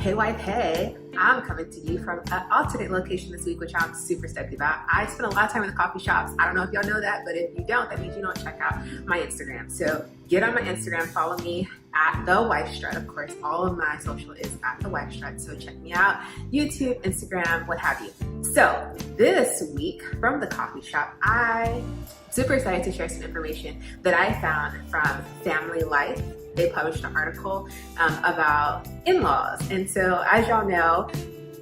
Hey wife, hey, I'm coming to you from an alternate location this week, which I'm super stoked about. I spend a lot of time in the coffee shops. I don't know if y'all know that, but if you don't, that means you don't check out my Instagram. So get on my Instagram, follow me at The Wife Strut. Of course, all of my social is at The Wife Strut, so check me out, YouTube, Instagram, what have you. So this week from the coffee shop, I'm super excited to share some information that I found from Family Life. They published an article about in-laws. And so as y'all know,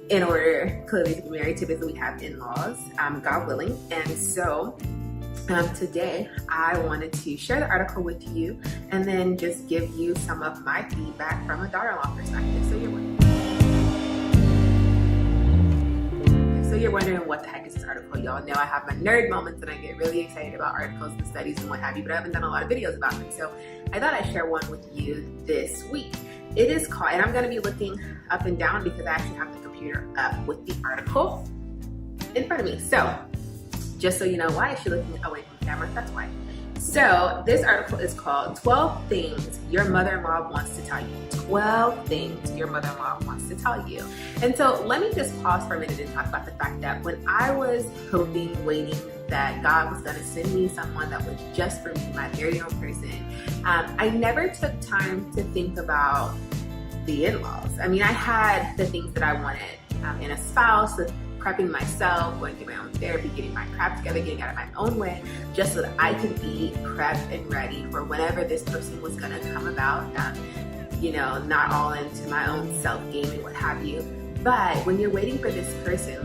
in order clearly to be married, typically we have in-laws, God willing. And so today I wanted to share the article with you and then just give you some of my feedback from a daughter-in-law perspective. So you're wondering what the heck is this article? Y'all know I have my nerd moments and I get really excited about articles and studies and what have you, but I haven't done a lot of videos about them. So I thought I'd share one with you this week. It is called, and I'm gonna be looking up and down because I actually have the computer up with the article in front of me. So just so you know, why is she looking away from the camera? That's why. So this article is called 12 Things Your Mother-in-Law Wants to Tell You. 12 things your mother-in-law wants to tell you. And so let me just pause for a minute and talk about the fact that when I was hoping, waiting that God was gonna send me someone that was just for me, my very own person, I never took time to think about the in-laws. I mean, I had the things that I wanted in a spouse, prepping myself, going to my own therapy, getting my crap together, getting out of my own way, just so that I could be prepped and ready for whenever this person was gonna come about. You know, not all into my own self-gaming, what have you. But when you're waiting for this person,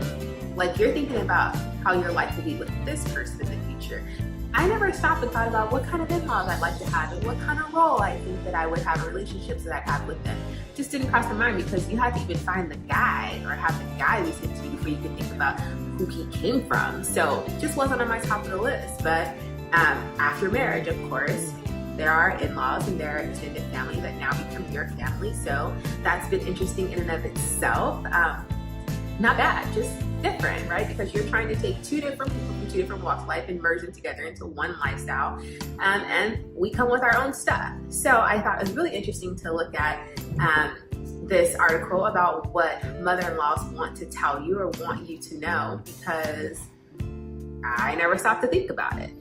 like you're thinking about how your life will be with this person in the future. I never stopped and thought about what kind of in-laws I'd like to have and what kind of role I think that I would have in relationships that I'd have with them. Just didn't cross my mind because you had to even find the guy or have the guy listen to you before you could think about who he came from. So it just wasn't on my top of the list. But after marriage, of course, there are in-laws and there are extended family that now become your family. So that's been interesting in and of itself. Not bad, just different, right? Because you're trying to take two different people from two different walks of life and merge them together into one lifestyle. And we come with our own stuff. So I thought it was really interesting to look at this article about what mother-in-laws want to tell you or want you to know, because I never stopped to think about it.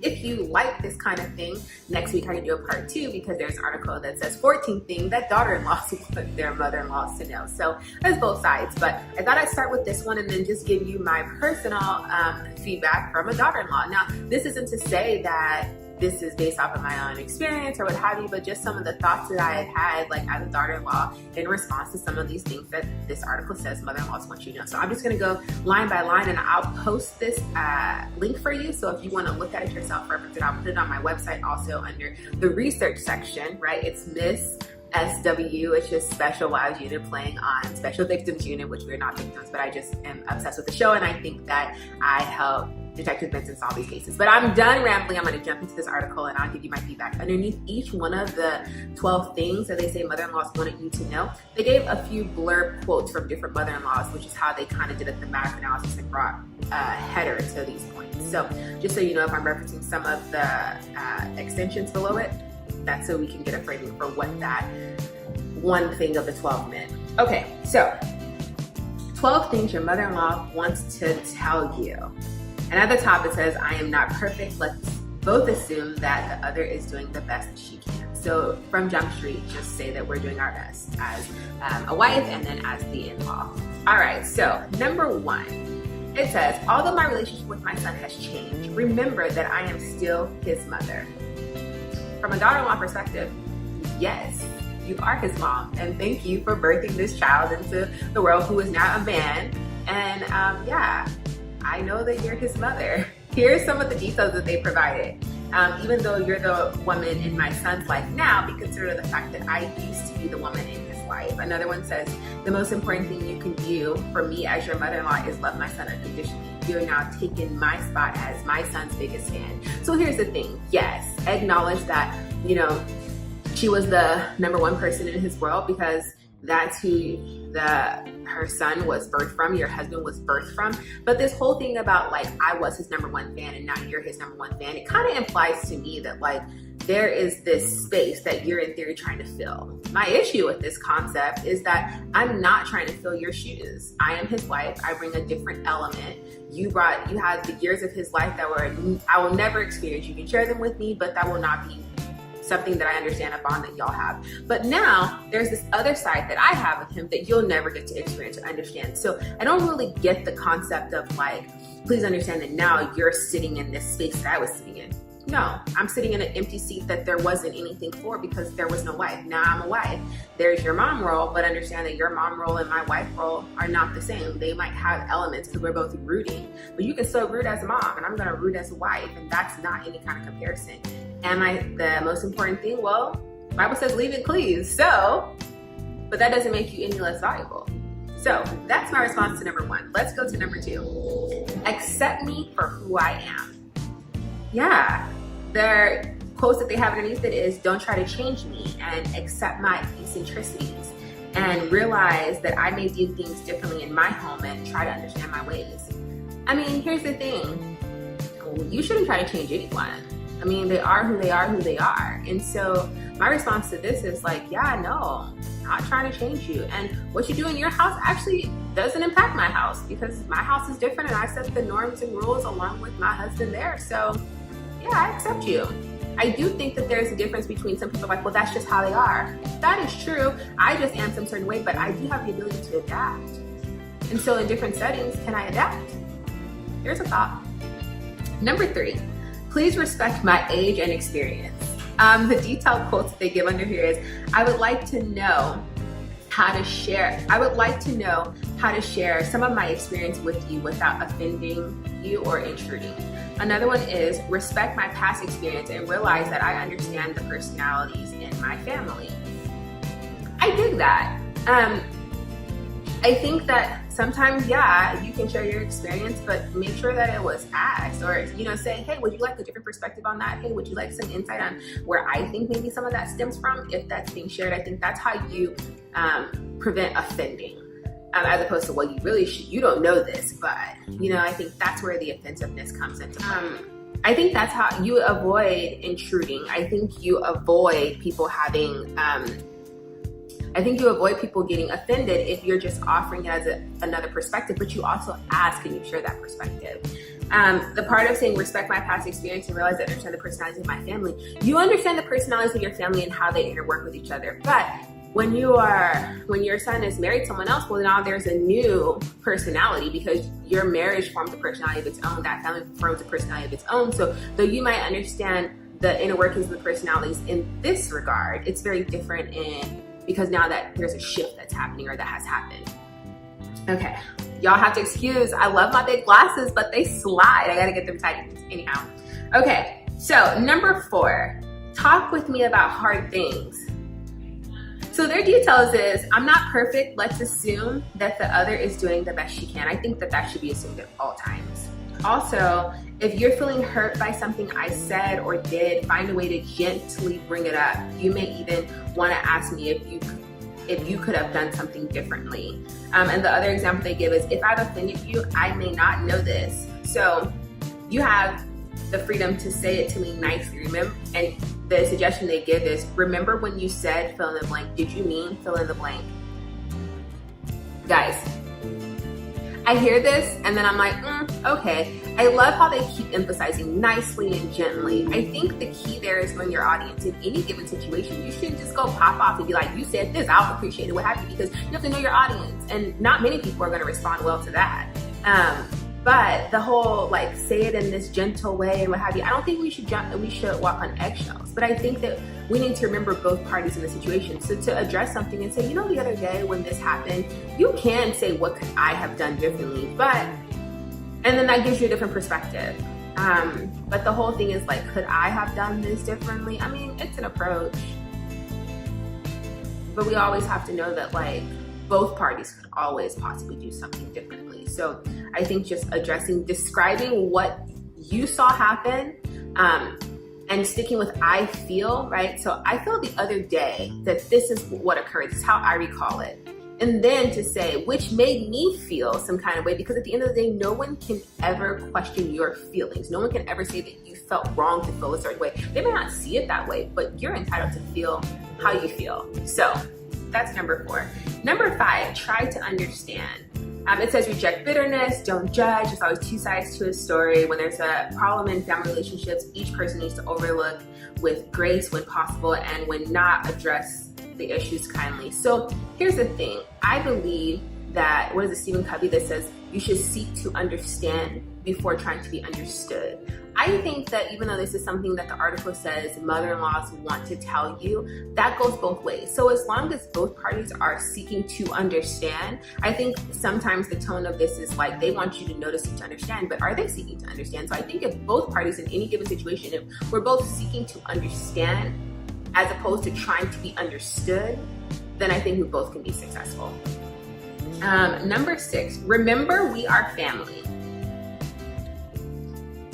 If you like this kind of thing, next week I can do a part 2 because there's an article that says 14 things that daughter-in-laws want their mother-in-laws to know. So there's both sides, but I thought I'd start with this one and then just give you my personal feedback from a daughter-in-law. Now, this isn't to say that this is based off of my own experience or what have you, but just some of the thoughts that I had like as a daughter-in-law in response to some of these things that this article says mother-in-laws want you to know. So I'm just gonna go line by line and I'll post this link for you. So if you wanna look at it yourself, reference it, I'll put it on my website also under the research section, right? It's Miss SW, it's just Special Wives Unit playing on Special Victims Unit, which we're not victims, but I just am obsessed with the show and I think that I help Detective Benson solve these cases. But I'm done rambling. I'm going to jump into this article and I'll give you my feedback. Underneath each one of the 12 things that they say mother-in-laws wanted you to know, they gave a few blurb quotes from different mother-in-laws, which is how they kind of did a thematic analysis and brought a header to these points. So just so you know, if I'm referencing some of the extensions below it, that's so we can get a framing for what that one thing of the 12 meant. Okay, so 12 things your mother-in-law wants to tell you. And at the top it says, I am not perfect. Let's both assume that the other is doing the best she can. So from Jump Street, just say that we're doing our best as a wife and then as the in-law. All right, so number 1, it says, although my relationship with my son has changed, remember that I am still his mother. From a daughter-in-law perspective, yes, you are his mom. And thank you for birthing this child into the world who is now a man. And yeah, I know that you're his mother. Here's some of the details that they provided. Even though you're the woman in my son's life now, be considerate of the fact that I used to be the woman in his life. Another one says, the most important thing you can do for me as your mother-in-law is love my son unconditionally. You're now taking my spot as my son's biggest fan. So here's the thing. Yes, acknowledge that, you know, she was the number 1 person in his world because That's who her son was birthed from, your husband was birthed from. But this whole thing about like, I was his number one fan and now you're his number one fan, it kind of implies to me that like, there is this space that you're in theory trying to fill. My issue with this concept is that I'm not trying to fill your shoes. I am his wife. I bring a different element. You had the years of his life that I will never experience. You can share them with me, but that will not be something that I understand, a bond that y'all have. But now there's this other side that I have with him that you'll never get to experience or understand. So I don't really get the concept of like, please understand that now you're sitting in this space that I was sitting in. No, I'm sitting in an empty seat that there wasn't anything for because there was no wife. Now I'm a wife. There's your mom role, but understand that your mom role and my wife role are not the same. They might have elements because we're both rooting, but you can still root as a mom and I'm gonna root as a wife, and that's not any kind of comparison. And the most important thing, well, the Bible says leave it cleave. So, but that doesn't make you any less valuable. So that's my response to number one. Let's go to number two. Accept me for who I am. Yeah, their quotes that they have underneath it is, don't try to change me and accept my eccentricities and realize that I may do things differently in my home and try to understand my ways. I mean, here's the thing. You shouldn't try to change anyone. I mean, they are who they are. And so my response to this is like, yeah, no, not trying to change you. And what you do in your house actually doesn't impact my house because my house is different and I set the norms and rules along with my husband there. So yeah, I accept you. I do think that there's a difference between some people like, well, that's just how they are. That is true. I just am some certain way, but I do have the ability to adapt. And so in different settings, can I adapt? Here's a thought. Number three, please respect my age and experience. The detailed quotes that they give under here is, I would like to know how to share some of my experience with you without offending you or intruding. Another one is, respect my past experience and realize that I understand the personalities in my family. I dig that. I think that sometimes, yeah, you can share your experience, but make sure that it was asked, or, say, hey, would you like a different perspective on that? Hey, would you like some insight on where I think maybe some of that stems from? If that's being shared, I think that's how you prevent offending, as opposed to, well, you don't know this, but, I think that's where the offensiveness comes into play. I think that's how you avoid intruding. I think you avoid people getting offended if you're just offering it as another perspective, but you also ask, can you share that perspective? The part of saying respect my past experience and realize that I understand the personalities of my family. You understand the personalities of your family and how they interwork with each other. But when your son is married to someone else, well, now there's a new personality because your marriage forms a personality of its own. That family forms a personality of its own. So though you might understand the inner workings of the personalities in this regard, it's very different because now that there's a shift that's happening or that has happened. Okay, y'all have to excuse, I love my big glasses, but they slide. I gotta get them tightened anyhow. Okay, so number 4, talk with me about hard things. So their details is, I'm not perfect, let's assume that the other is doing the best she can. I think that should be assumed at all times. Also, if you're feeling hurt by something I said or did, find a way to gently bring it up. You may even want to ask me if you could have done something differently. And the other example they give is, if I've offended you, I may not know this. So you have the freedom to say it to me nicely. Remember, and the suggestion they give is, remember when you said fill in the blank, did you mean fill in the blank? Guys, I hear this and then I'm like, okay. I love how they keep emphasizing nicely and gently. I think the key there is when your audience, in any given situation, you shouldn't just go pop off and be like, you said this, I'll appreciate it, what have you, because you have to know your audience. And not many people are gonna respond well to that. But the whole say it in this gentle way and what have you, I don't think we should walk on eggshells. But I think that we need to remember both parties in the situation. So to address something and say, the other day when this happened, you can say, what could I have done differently? And then that gives you a different perspective. But the whole thing is could I have done this differently? I mean, it's an approach. But we always have to know that both parties could always possibly do something differently. So I think just describing what you saw happen, and and sticking with I feel, right? So I feel the other day that this is what occurred. This is how I recall it. And then to say, which made me feel some kind of way, because at the end of the day, no one can ever question your feelings. No one can ever say that you felt wrong to feel a certain way. They may not see it that way, but you're entitled to feel how you feel. So that's number 4. Number 5, try to understand. It says reject bitterness, don't judge. There's always 2 sides to a story. When there's a problem in family relationships, each person needs to overlook with grace when possible, and when not, address the issues kindly. So here's the thing. I believe that, what is it, Stephen Covey, that says you should seek to understand before trying to be understood. I think that even though this is something that the article says mother-in-laws want to tell you, that goes both ways. So as long as both parties are seeking to understand, I think sometimes the tone of this is like they want you to notice and to understand, but are they seeking to understand? So I think if both parties in any given situation, if we're both seeking to understand as opposed to trying to be understood, then I think we both can be successful. Number 6, remember we are family.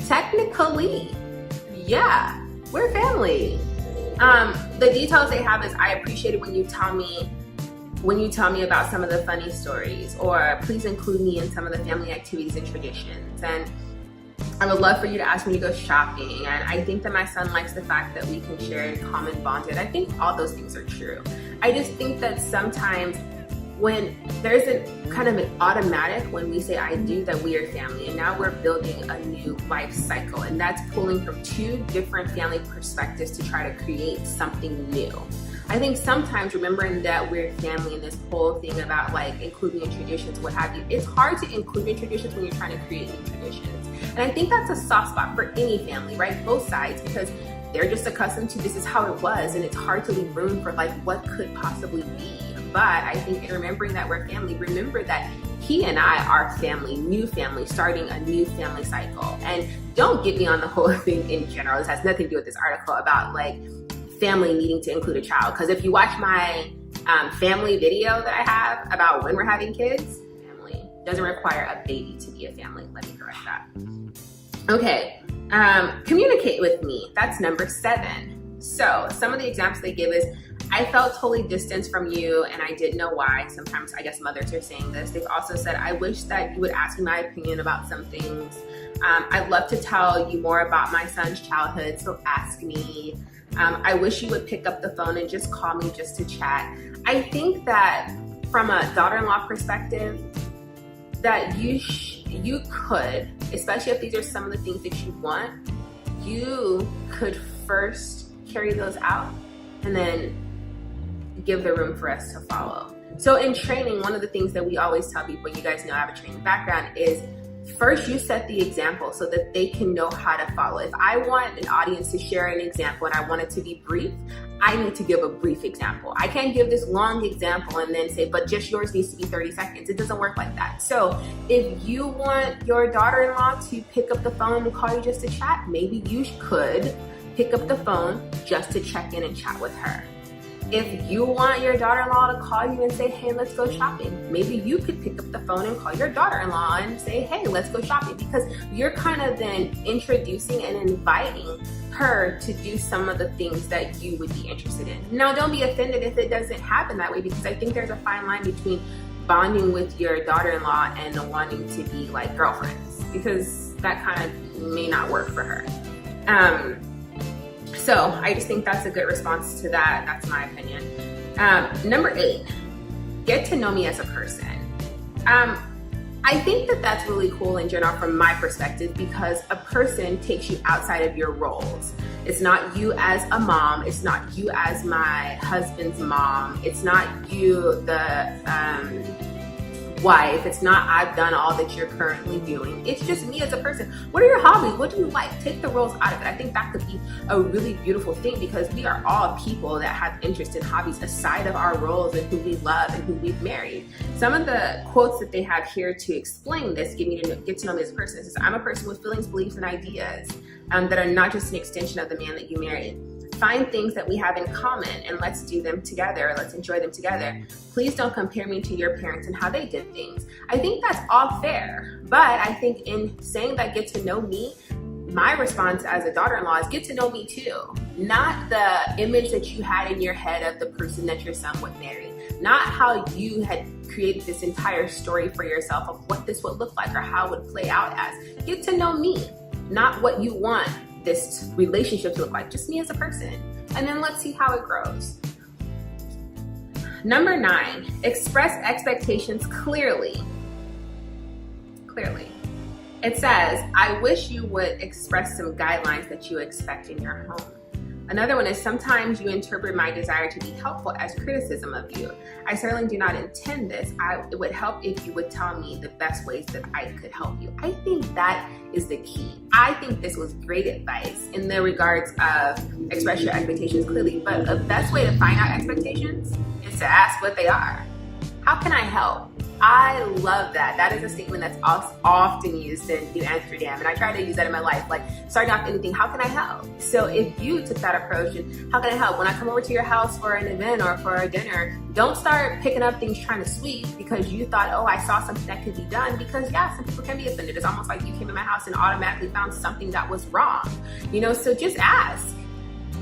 Technically, yeah, we're family. The details they have is, I appreciate it when you tell me about some of the funny stories, or please include me in some of the family activities and traditions. And I would love for you to ask me to go shopping. And I think that my son likes the fact that we can share in common bonded. I think all those things are true. I just think that sometimes when there's a kind of an automatic when we say I do, that we are family, and now we're building a new life cycle, and that's pulling from 2 different family perspectives to try to create something new. I think sometimes remembering that we're family and this whole thing about like including in traditions, what have you, it's hard to include in traditions when you're trying to create new traditions. And I think that's a soft spot for any family, right? Both sides, because they're just accustomed to this is how it was, and it's hard to leave room for like what could possibly be. But I think in remembering that we're family, remember that he and I are family, new family, starting a new family cycle. And don't get me on the whole thing in general. This has nothing to do with this article about like family needing to include a child. Because if you watch my family video that I have about when we're having kids, family doesn't require a baby to be a family. Let me correct that. Okay, communicate with me. That's number 7. So some of the examples they give is, I felt totally distanced from you and I didn't know why. Sometimes I guess mothers are saying this. They've also said, I wish that you would ask me my opinion about some things. I'd love to tell you more about my son's childhood, so ask me. I wish you would pick up the phone and just call me just to chat. I think that from a daughter-in-law perspective, that you could, especially if these are some of the things that you want, you could first carry those out and then give the room for us to follow. So in training, one of the things that we always tell people, you guys know I have a training background, is first you set the example so that they can know how to follow. If I want an audience to share an example and I want it to be brief, I need to give a brief example. I can't give this long example and then say, but just yours needs to be 30 seconds. It doesn't work like that. So if you want your daughter-in-law to pick up the phone and call you just to chat, maybe you could pick up the phone just to check in and chat with her. If you want your daughter-in-law to call you and say, hey, let's go shopping, maybe you could pick up the phone and call your daughter-in-law and say, hey, let's go shopping, because you're kind of then introducing and inviting her to do some of the things that you would be interested in. Now, don't be offended if it doesn't happen that way, because I think there's a fine line between bonding with your daughter-in-law and wanting to be like girlfriends, because that kind of may not work for her. So I just think that's a good response to that. That's my opinion. Number 8, get to know me as a person. I think that that's really cool in general from my perspective, because a person takes you outside of your roles. It's not you as a mom. It's not you as my husband's mom. It's not you, the wife. It's not I've done all that you're currently doing. It's just me as a person. What are your hobbies? What do you like? Take the roles out of it. I think that could be a really beautiful thing, because we are all people that have interest in hobbies aside of our roles and who we love and who we've married. Some of the quotes that they have here to explain this, get to know me as a person, says, I'm a person with feelings, beliefs, and ideas that are not just an extension of the man that you married. Find things that we have in common and let's do them together. Let's enjoy them together. Please don't compare me to your parents and how they did things. I think that's all fair, but I think in saying that get to know me, my response as a daughter-in-law is get to know me too. Not the image that you had in your head of the person that your son would marry. Not how you had created this entire story for yourself of what this would look like or how it would play out as. Get to know me, not what you want this relationship to look like, just me as a person. And then let's see how it grows. Number 9, express expectations clearly. Clearly. It says, I wish you would express some guidelines that you expect in your home. Another one is, sometimes you interpret my desire to be helpful as criticism of you. I certainly do not intend this. It would help if you would tell me the best ways that I could help you. I think that is the key. I think this was great advice in the regards of express your expectations clearly, but the best way to find out expectations is to ask what they are. How can I help? I love that. That is a statement that's often used in Amsterdam, and I try to use that in my life. Like, starting off anything, how can I help? So if you took that approach, and how can I help? When I come over to your house for an event or for a dinner, don't start picking up things trying to sweep because you thought, oh, I saw something that could be done. Because yeah, some people can be offended. It's almost like you came to my house and automatically found something that was wrong. So just ask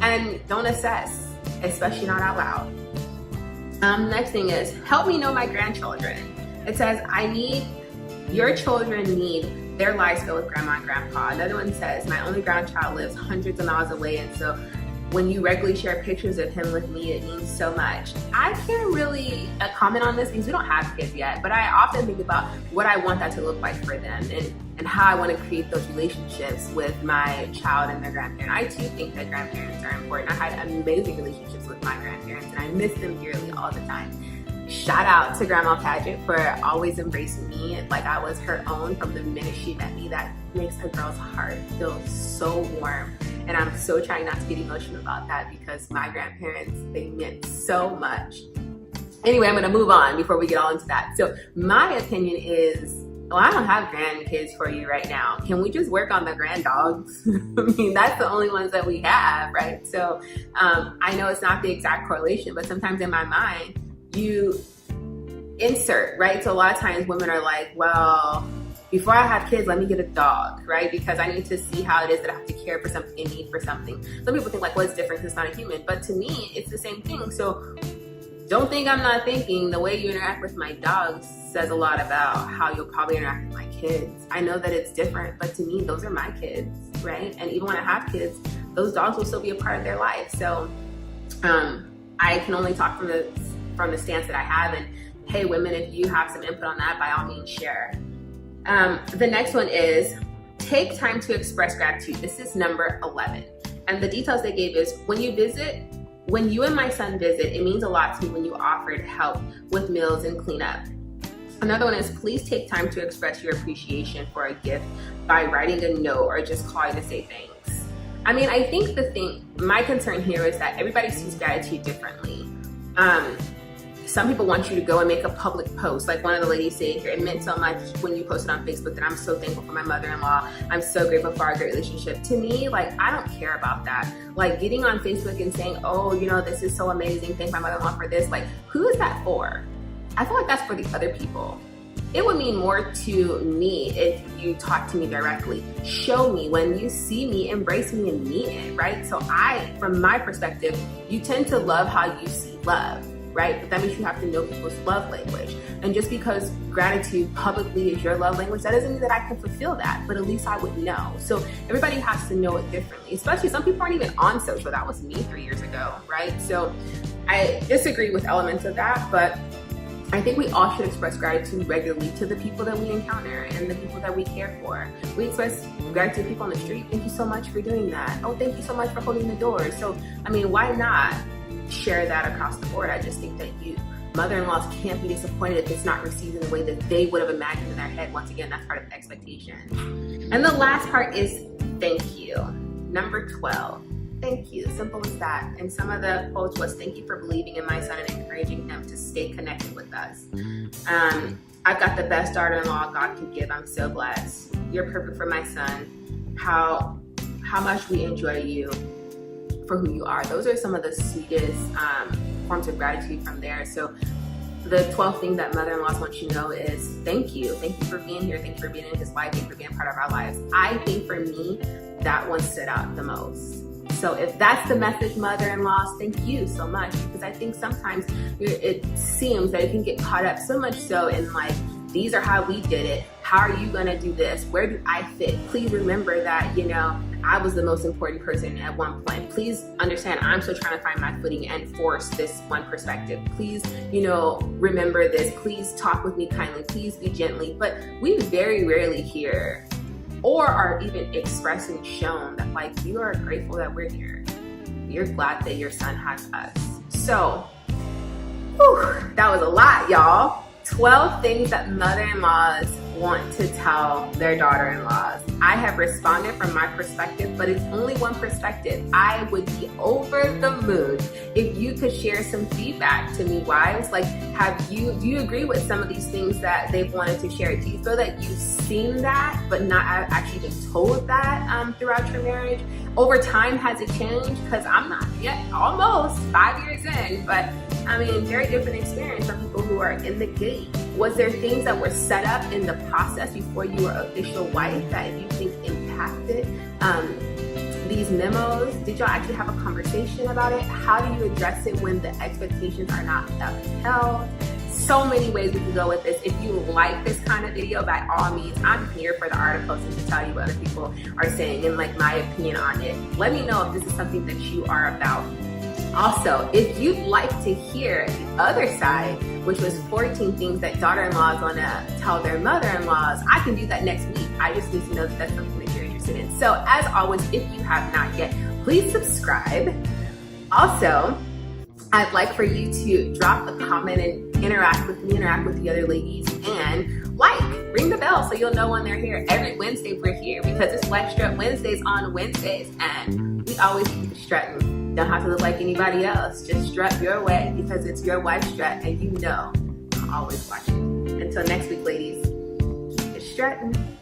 and don't assess, especially not out loud. Next thing is, help me know my grandchildren. It says, your children need their lives filled with grandma and grandpa. Another one says, my only grandchild lives hundreds of miles away, and so when you regularly share pictures of him with me, it means so much. I can't really comment on this because we don't have kids yet, but I often think about what I want that to look like for them and how I want to create those relationships with my child and their grandparent. I too think that grandparents are important. I had amazing relationships with my grandparents, and I miss them dearly all the time. Shout out to Grandma Paget for always embracing me like I was her own from the minute she met me. That makes a girl's heart feel so warm. And I'm so trying not to get emotional about that because my grandparents, they meant so much. Anyway, I'm gonna move on before we get all into that. So my opinion is, well, I don't have grandkids for you right now. Can we just work on the granddogs? I mean, that's the only ones that we have, right? So I know it's not the exact correlation, but sometimes in my mind, you insert, right? So a lot of times women are like, well, before I have kids, let me get a dog, right? Because I need to see how it is that I have to care for something and need for something. Some people think like, well, it's different because it's not a human. But to me, it's the same thing. So don't think I'm not thinking. The way you interact with my dogs says a lot about how you'll probably interact with my kids. I know that it's different, but to me, those are my kids, right? And even when I have kids, those dogs will still be a part of their life. So I can only talk from the stance that I have, and hey, women, if you have some input on that, by all means share. The next one is take time to express gratitude. This is number 11. And the details they gave is, when you and my son visit, it means a lot to me when you offered help with meals and cleanup. Another one is, please take time to express your appreciation for a gift by writing a note or just calling to say thanks. I mean, I think my concern here is that everybody sees gratitude differently. Some people want you to go and make a public post. Like one of the ladies said here, it meant so much when you posted on Facebook that I'm so thankful for my mother-in-law. I'm so grateful for our great relationship. To me, like, I don't care about that. Like getting on Facebook and saying, oh, this is so amazing. Thank my mother-in-law for this. Like, who is that for? I feel like that's for the other people. It would mean more to me if you talk to me directly. Show me. When you see me, embrace me and mean it, right? So from my perspective, you tend to love how you see love, right? But that means you have to know people's love language. And just because gratitude publicly is your love language, that doesn't mean that I can fulfill that, but at least I would know. So everybody has to know it differently, especially some people aren't even on social. That was me 3 years ago, right? So I disagree with elements of that, but I think we all should express gratitude regularly to the people that we encounter and the people that we care for. We express gratitude to people on the street. Thank you so much for doing that. Oh, thank you so much for holding the door. So, I mean, why not share that across the board? I just think that mother-in-laws can't be disappointed if it's not received in the way that they would have imagined in their head. Once again, that's part of the expectation. And the last part is thank you. Number 12. Thank you. Simple as that. And some of the quotes was, thank you for believing in my son and encouraging him to stay connected with us. I've got the best daughter-in-law God could give. I'm so blessed. You're perfect for my son. How much we enjoy you for who you are. Those are some of the sweetest forms of gratitude from there. So the 12th thing that mother-in-laws want you to know is thank you. Thank you for being here. Thank you for being in his life. Thank you for being part of our lives. I think for me, that one stood out the most. So if that's the message, mother-in-laws, thank you so much, because I think sometimes it seems that it can get caught up so much so in like, these are how we did it. How are you gonna do this? Where do I fit? Please remember that, you know, I was the most important person at one point. Please understand, I'm still trying to find my footing and force this one perspective. Please, you know, remember this. Please talk with me kindly. Please be gently. But we very rarely hear or are even expressed and shown that like, you are grateful that we're here. You're glad that your son has us. So, whew, that was a lot, y'all. 12 things that mother-in-laws want to tell their daughter-in-laws. I have responded from my perspective, but it's only one perspective. I would be over the moon if you could share some feedback to me, wives. Like, do you agree with some of these things that they've wanted to share? Do you feel that you've seen that, but not actually been told that throughout your marriage? Over time, has it changed? Because I'm not yet, almost 5 years in, but I mean, very different experience from people who are in the gate. Was there things that were set up in the process before you were official wife that you think impacted these memos? Did y'all actually have a conversation about it? How do you address it when the expectations are not upheld? So many ways we can go with this. If you like this kind of video, by all means, I'm here for the articles and to tell you what other people are saying and like my opinion on it. Let me know if this is something that you are about. Also, if you'd like to hear the other side, which was 14 things that daughter-in-laws want to tell their mother-in-laws, I can do that next week. I just need to know that that's something that you're interested in. So as always, if you have not yet, please subscribe. Also, I'd like for you to drop a comment and interact with me, interact with the other ladies, and ring the bell so you'll know when they're here. Every Wednesday we're here because it's Wife Strut Wednesdays on Wednesdays, and we always keep strutting. Don't have to look like anybody else. Just strut your way because it's your wife strut, and you know I'm always watching. Until next week, ladies, keep it strutting.